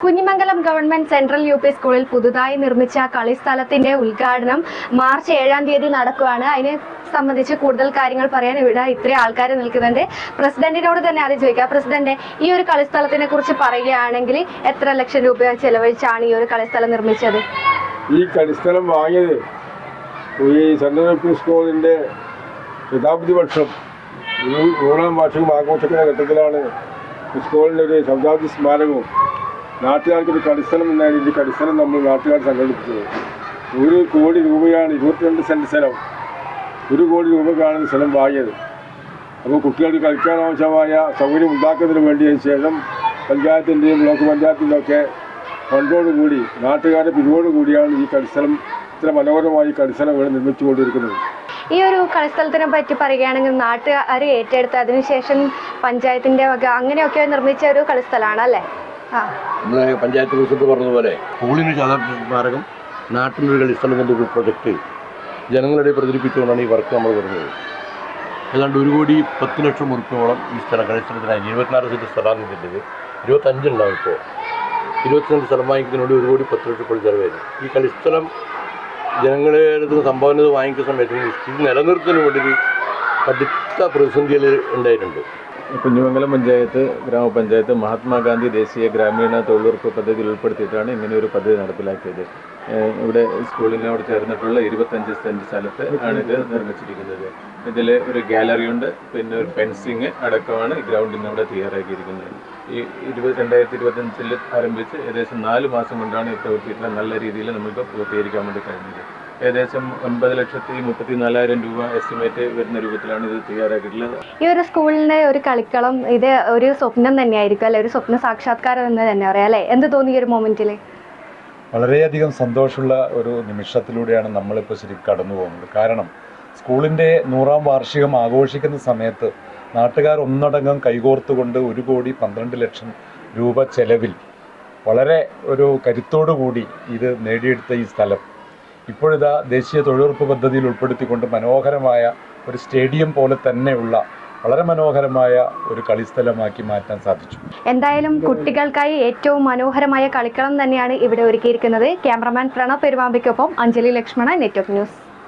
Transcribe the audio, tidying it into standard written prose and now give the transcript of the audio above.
Kunhimangalam government central UP. സ്കൂളിൽ പുതുതായി നിർമ്മിച്ച കളിസ്ഥലത്തിന്റെ ഉദ്ഘാടനം മാർച്ച് 7-ാം തീയതി നടക്കുകയാണ്. അതിനെ സംബന്ധിച്ച് കൂടുതൽ കാര്യങ്ങൾ പറയാൻ ഇവിടെ ഇത്രയും ആൾക്കാർ നിൽക്കുന്നുണ്ട്. പ്രസിഡന്റിനോട് തന്നെ ആദ്യം ചോദിക്കാം. പ്രസിഡന്റ്, ഈ ഒരു കളിസ്ഥലത്തിനെ കുറിച്ച് പറയുകയാണെങ്കിൽ എത്ര ലക്ഷം രൂപ ചെലവഴിച്ചാണ് ഈ ഒരു കളിസ്ഥലം നിർമ്മിച്ചത്? ഈ കളിസ്ഥലം വാങ്ങിയത് ഈ സെൻട്രൽ യു.പി. സ്കൂളിന്റെ ശതാബ്ദി വർഷം 100-ാം വാർഷികം ആഘോഷിക്കുന്ന ഘട്ടത്തിലാണ് സ്കൂളിൻ്റെ ഒരു ശതാബ്ദി സ്മാരകവും നാട്ടുകാർക്കൊരു കളിസ്ഥലം എന്നാണ് ഈ കളിസ്ഥലം നമ്മൾ നാട്ടുകാർ സംഘടിപ്പിച്ചത്. 1 കോടി രൂപയാണ് 22 സെൻറ്റ് സ്ഥലം 1 കോടി രൂപക്കാണ് സ്ഥലം വാങ്ങിയത്. അപ്പോൾ കുട്ടികൾക്ക് കളിക്കാൻ ആവശ്യമായ സൗകര്യം ഉണ്ടാക്കുന്നതിന് വേണ്ടിയതിന് ശേഷം പഞ്ചായത്തിൻ്റെയും ബ്ലോക്ക് പഞ്ചായത്തിൻ്റെ ഒക്കെ ഫണ്ടോടുകൂടി നാട്ടുകാരുടെ പിരിവോടുകൂടിയാണ് ഈ കളിസ്ഥലം ഇത്ര മനോഹരമായി കളിസ്ഥലം ഇവിടെ നിർമ്മിച്ചുകൊണ്ടിരിക്കുന്നത്. ഈ ഒരു കളിസ്ഥലത്തിനെ പറ്റി പറയുകയാണെങ്കിൽ നാട്ടുകാർ ഏറ്റെടുത്ത് അതിനുശേഷം പഞ്ചായത്തിൻ്റെ വക അങ്ങനെയൊക്കെ നിർമ്മിച്ച ഒരു കളിസ്ഥലമാണ് അല്ലേ? നമ്മളെ പഞ്ചായത്ത് പ്രസിഡന്റ് പറഞ്ഞതുപോലെ സ്കൂളിന് ശതാബ്ദി സ്മാരകം നാട്ടിനൊരു കളിസ്ഥലം എന്നൊരു പ്രൊജക്റ്റ് ജനങ്ങളുടെ പ്രചരിപ്പിച്ചുകൊണ്ടാണ് ഈ വർക്ക് നമ്മൾ വരുന്നത്. ഏതാണ്ട് 1,10,00,000 ഉറുപ്പികയോളം ഈ കളിസ്ഥലത്തിനായി 24 സെൻറ്റ് സ്ഥലമാണ് ഇതിൻ്റെത്. 25 ഉണ്ടാവും. ഇപ്പോൾ 20 സെൻറ്റ് സ്ഥലം വാങ്ങിക്കുന്നതിനോട് 1,10,00,000 ചെലവ് വരും. ഈ കളിസ്ഥലം ജനങ്ങളുടെ അടുത്ത് സംഭാവന വാങ്ങിക്കുന്ന സമയത്ത് ഇത് നിലനിർത്തുന്നതിന് വേണ്ടി കടുത്ത പ്രതിസന്ധികൾ ഉണ്ടായിട്ടുണ്ട്. കുഞ്ഞിമംഗലം പഞ്ചായത്ത് ഗ്രാമപഞ്ചായത്ത് മഹാത്മാഗാന്ധി ദേശീയ ഗ്രാമീണ തൊഴിലുറപ്പ് പദ്ധതിയിൽ ഉൾപ്പെടുത്തിയിട്ടാണ് ഇങ്ങനെ ഒരു പദ്ധതി നടപ്പിലാക്കിയത്. ഇവിടെ സ്കൂളിനോട് ചേർന്നിട്ടുള്ള 25 സെൻറ്റ് സ്ഥലത്ത് ആണ് ഇത് നിർമ്മിച്ചിരിക്കുന്നത്. ഇതിൽ ഒരു ഗാലറി ഉണ്ട്, പിന്നെ ഒരു ഫെൻസിങ് അടക്കമാണ് ഈ ഗ്രൗണ്ടിന് ഇവിടെ തയ്യാറാക്കിയിരിക്കുന്നത്. ഈ 2025 ആരംഭിച്ച് ഏകദേശം 4 മാസം കൊണ്ടാണ് ഈ പ്രവൃത്തിയിട്ട് നല്ല രീതിയിൽ നമുക്ക് പൂർത്തീകരിക്കാൻ വേണ്ടി കഴിഞ്ഞത്. ഏകദേശം 9,34,000 രൂപ എസ്റ്റിമേറ്റ് വരുന്ന രൂപത്തിലാണ് ഇത് തയ്യാറാക്കിയിട്ടുള്ളത്. ഈ ഒരു സ്കൂളിൻ്റെ ഒരു കളിക്കളം ഇത് ഒരു സ്വപ്നം തന്നെയായിരിക്കും അല്ലെ? ഒരു സ്വപ്ന സാക്ഷാത്കാരം എന്ന് തന്നെ പറയാം അല്ലേ? എന്ത് തോന്നി ഈ ഒരു മൊമെന്റിൽ? വളരെയധികം സന്തോഷമുള്ള ഒരു നിമിഷത്തിലൂടെയാണ് നമ്മളിപ്പോൾ ശരിക്കും കടന്നു പോകുന്നത്. കാരണം സ്കൂളിൻ്റെ 100-ാം വാർഷികം ആഘോഷിക്കുന്ന സമയത്ത് നാട്ടുകാർ ഒന്നടങ്കം കൈകോർത്തുകൊണ്ട് 1,12,00,000 രൂപ ചെലവിൽ വളരെ ഒരു കരുത്തോടു കൂടി ഇത് നേടിയെടുത്ത ഈ സ്ഥലം ഇപ്പോഴിതാ ദേശീയ തൊഴിലുറപ്പ് പദ്ധതിയിൽ ഉൾപ്പെടുത്തിക്കൊണ്ട് മനോഹരമായ ഒരു സ്റ്റേഡിയം പോലെ തന്നെയുള്ള വളരെ മനോഹരമായ ഒരു കളിസ്ഥലമാക്കി മാറ്റാൻ സാധിച്ചു. എന്തായാലും കുട്ടികൾക്കായി ഏറ്റവും മനോഹരമായ കളിക്കളം തന്നെയാണ് ഇവിടെ ഒരുക്കിയിരിക്കുന്നത്. ക്യാമറമാൻ പ്രണവ് പെരുമാമ്പയ്ക്കൊപ്പം അഞ്ജലി ലക്ഷ്മണ, നെറ്റ്വർക്ക് ന്യൂസ്.